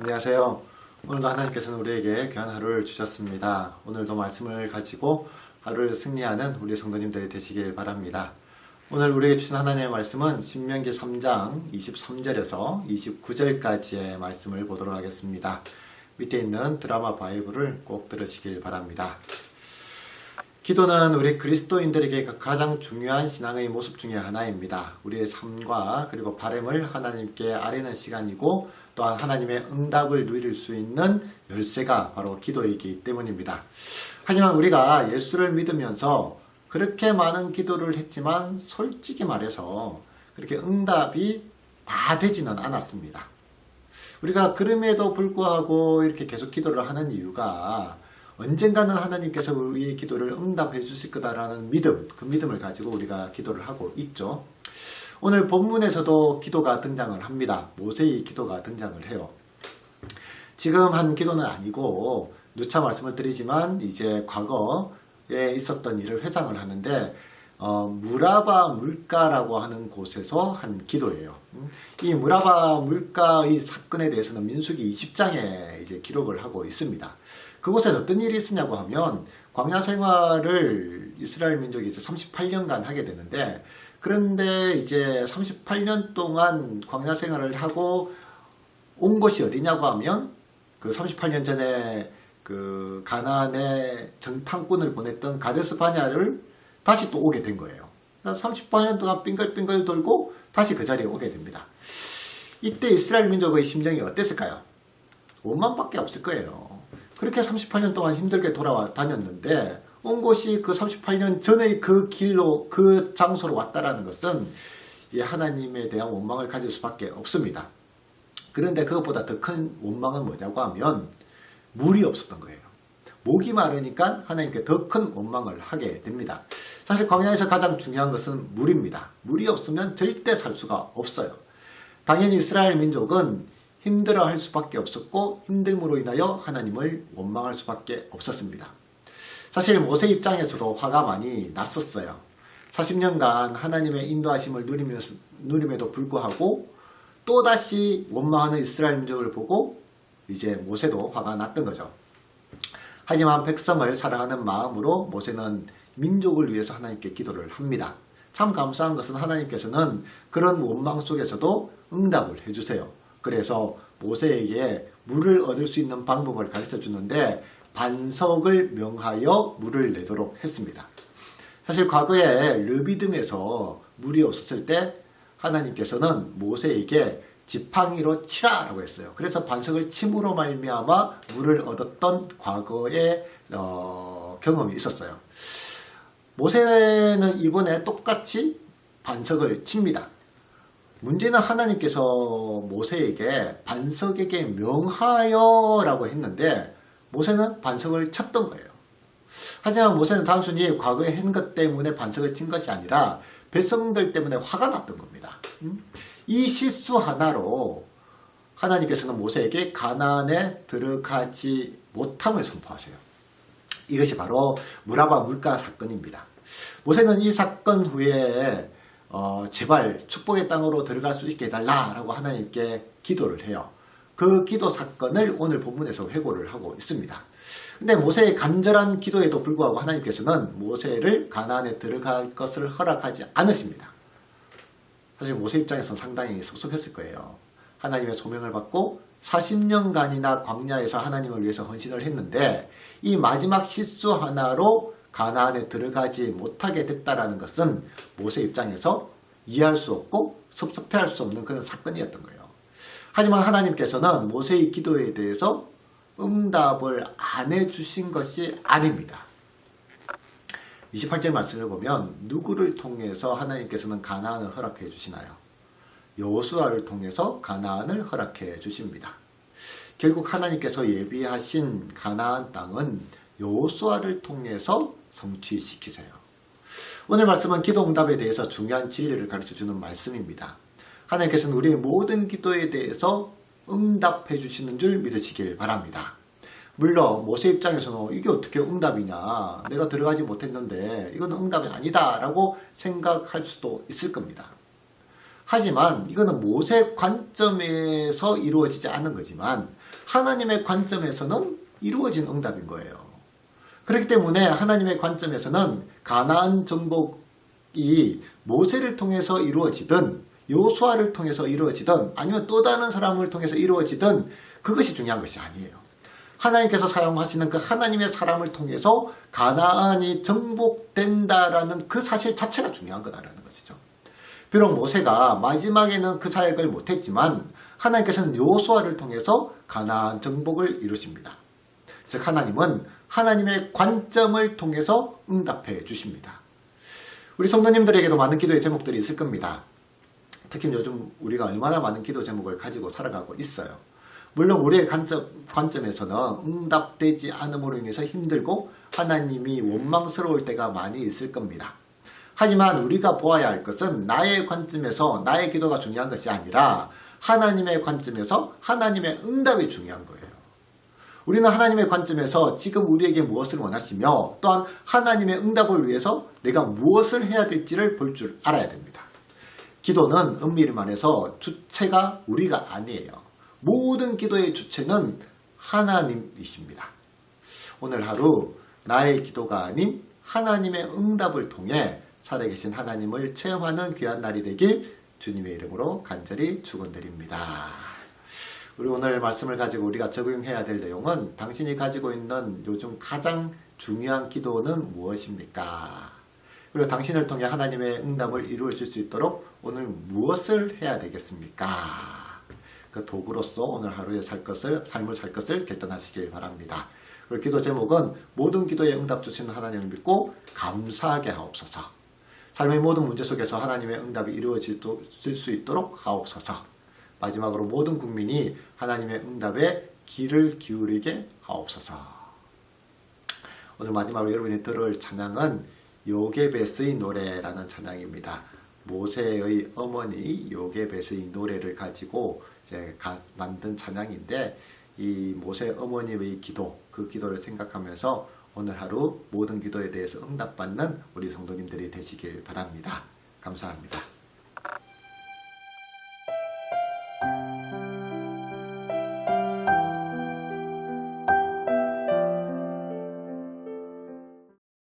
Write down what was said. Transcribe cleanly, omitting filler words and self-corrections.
안녕하세요. 오늘도 하나님께서는 우리에게 귀한 하루를 주셨습니다. 오늘도 말씀을 가지고 하루를 승리하는 우리 성도님들이 되시길 바랍니다. 오늘 우리에게 주신 하나님의 말씀은 신명기 3장 23절에서 29절까지의 말씀을 보도록 하겠습니다. 밑에 있는 드라마 바이블을 꼭 들으시길 바랍니다. 기도는 우리 그리스도인들에게 가장 중요한 신앙의 모습 중에 하나입니다. 우리의 삶과 그리고 바람을 하나님께 아뢰는 시간이고 또한 하나님의 응답을 누릴 수 있는 열쇠가 바로 기도이기 때문입니다. 하지만 우리가 예수를 믿으면서 그렇게 많은 기도를 했지만 솔직히 말해서 그렇게 응답이 다 되지는 않았습니다. 우리가 그럼에도 불구하고 이렇게 계속 기도를 하는 이유가 언젠가는 하나님께서 우리의 기도를 응답해 주실 거다라는 믿음, 그 믿음을 가지고 우리가 기도를 하고 있죠. 오늘 본문에서도 기도가 등장을 합니다. 모세의 기도가 등장을 해요. 지금 한 기도는 아니고 누차 말씀을 드리지만 이제 과거에 있었던 일을 회상을 하는데 무라바 물가라고 하는 곳에서 한 기도예요. 이 무라바 물가의 사건에 대해서는 민수기 20장에 이제 기록을 하고 있습니다. 그곳에 어떤 일이 있었냐고 하면 광야 생활을 이스라엘 민족이 이제 38년간 하게 되는데, 그런데 이제 38년 동안 광야 생활을 하고 온 곳이 어디냐고 하면 그 38년 전에 그 가나안에 정탐꾼을 보냈던 가데스 바냐를 다시 또 오게 된 거예요. 38년 동안 빙글빙글 돌고 다시 그 자리에 오게 됩니다. 이때 이스라엘 민족의 심정이 어땠을까요? 원망밖에 없을 거예요. 그렇게 38년 동안 힘들게 돌아다녔는데 온 곳이 그 38년 전의 그 길로, 그 장소로 왔다라는 것은 이 하나님에 대한 원망을 가질 수밖에 없습니다. 그런데 그것보다 더 큰 원망은 뭐냐고 하면 물이 없었던 거예요. 목이 마르니까 하나님께 더 큰 원망을 하게 됩니다. 사실 광야에서 가장 중요한 것은 물입니다. 물이 없으면 절대 살 수가 없어요. 당연히 이스라엘 민족은 힘들어할 수밖에 없었고 힘듦으로 인하여 하나님을 원망할 수밖에 없었습니다. 사실 모세 입장에서도 화가 많이 났었어요. 40년간 하나님의 인도하심을 누림에도 불구하고 또다시 원망하는 이스라엘 민족을 보고 이제 모세도 화가 났던 거죠. 하지만 백성을 사랑하는 마음으로 모세는 민족을 위해서 하나님께 기도를 합니다. 참 감사한 것은 하나님께서는 그런 원망 속에서도 응답을 해주세요. 그래서 모세에게 물을 얻을 수 있는 방법을 가르쳐 주는데 반석을 명하여 물을 내도록 했습니다. 사실 과거에 르비딤에서 물이 없었을 때 하나님께서는 모세에게 지팡이로 치라라고 했어요. 그래서 반석을 침으로 말미암아 물을 얻었던 과거의 경험이 있었어요. 모세는 이번에 똑같이 반석을 칩니다. 문제는 하나님께서 모세에게 반석에게 명하여 라고 했는데 모세는 반석을 쳤던 거예요. 하지만 모세는 단순히 과거에 한 것 때문에 반석을 친 것이 아니라 백성들 때문에 화가 났던 겁니다. 이 실수 하나로 하나님께서는 모세에게 가나안에 들어가지 못함을 선포하세요. 이것이 바로 무라바 물가 사건입니다. 모세는 이 사건 후에 제발 축복의 땅으로 들어갈 수 있게 해달라라고 하나님께 기도를 해요. 그 기도 사건을 오늘 본문에서 회고를 하고 있습니다. 근데 모세의 간절한 기도에도 불구하고 하나님께서는 모세를 가나안에 들어갈 것을 허락하지 않으십니다. 사실 모세 입장에서는 상당히 섭섭했을 거예요. 하나님의 소명을 받고 40년간이나 광야에서 하나님을 위해서 헌신을 했는데 이 마지막 실수 하나로 가나안에 들어가지 못하게 됐다라는 것은 모세 입장에서 이해할 수 없고 섭섭해할 수 없는 그런 사건이었던 거예요. 하지만 하나님께서는 모세의 기도에 대해서 응답을 안 해주신 것이 아닙니다. 28절 말씀을 보면 누구를 통해서 하나님께서는 가나안을 허락해 주시나요? 여호수아를 통해서 가나안을 허락해 주십니다. 결국 하나님께서 예비하신 가나안 땅은 여호수아를 통해서 성취시키세요. 오늘 말씀은 기도 응답에 대해서 중요한 진리를 가르쳐주는 말씀입니다. 하나님께서는 우리의 모든 기도에 대해서 응답해 주시는 줄 믿으시길 바랍니다. 물론 모세 입장에서는 이게 어떻게 응답이냐, 내가 들어가지 못했는데 이건 응답이 아니다 라고 생각할 수도 있을 겁니다. 하지만 이거는 모세 관점에서 이루어지지 않은 거지만 하나님의 관점에서는 이루어진 응답인 거예요. 그렇기 때문에 하나님의 관점에서는 가나안 정복이 모세를 통해서 이루어지든 요수아를 통해서 이루어지든 아니면 또 다른 사람을 통해서 이루어지든 그것이 중요한 것이 아니에요. 하나님께서 사용하시는 그 하나님의 사람을 통해서 가나안이 정복된다라는 그 사실 자체가 중요한 거다라는 것이죠. 비록 모세가 마지막에는 그 사역을 못했지만 하나님께서는 요수아를 통해서 가나안 정복을 이루십니다. 즉 하나님은 하나님의 관점을 통해서 응답해 주십니다. 우리 성도님들에게도 많은 기도의 제목들이 있을 겁니다. 특히 요즘 우리가 얼마나 많은 기도 제목을 가지고 살아가고 있어요. 물론 우리의 관점에서는 응답되지 않음으로 인해서 힘들고 하나님이 원망스러울 때가 많이 있을 겁니다. 하지만 우리가 보아야 할 것은 나의 관점에서 나의 기도가 중요한 것이 아니라 하나님의 관점에서 하나님의 응답이 중요한 거예요. 우리는 하나님의 관점에서 지금 우리에게 무엇을 원하시며 또한 하나님의 응답을 위해서 내가 무엇을 해야 될지를 볼 줄 알아야 됩니다. 기도는 엄밀히 말해서 주체가 우리가 아니에요. 모든 기도의 주체는 하나님이십니다. 오늘 하루 나의 기도가 아닌 하나님의 응답을 통해 살아계신 하나님을 체험하는 귀한 날이 되길 주님의 이름으로 간절히 축원드립니다. 우리 오늘 말씀을 가지고 우리가 적용해야 될 내용은 당신이 가지고 있는 요즘 가장 중요한 기도는 무엇입니까? 그리고 당신을 통해 하나님의 응답을 이루어질 수 있도록 오늘 무엇을 해야 되겠습니까? 그 도구로서 오늘 하루의 삶을 살 것을 결단하시길 바랍니다. 그리고 기도 제목은 모든 기도에 응답 주시는 하나님을 믿고 감사하게 하옵소서. 삶의 모든 문제 속에서 하나님의 응답이 이루어질 수 있도록 하옵소서. 마지막으로 모든 국민이 하나님의 응답에 귀를 기울이게 하옵소서. 오늘 마지막으로 여러분이 들을 찬양은 요게벳의 노래라는 찬양입니다. 모세의 어머니 요게벳의 노래를 가지고 이제 만든 찬양인데 이 모세 어머니의 기도, 그 기도를 생각하면서 오늘 하루 모든 기도에 대해서 응답받는 우리 성도님들이 되시길 바랍니다. 감사합니다.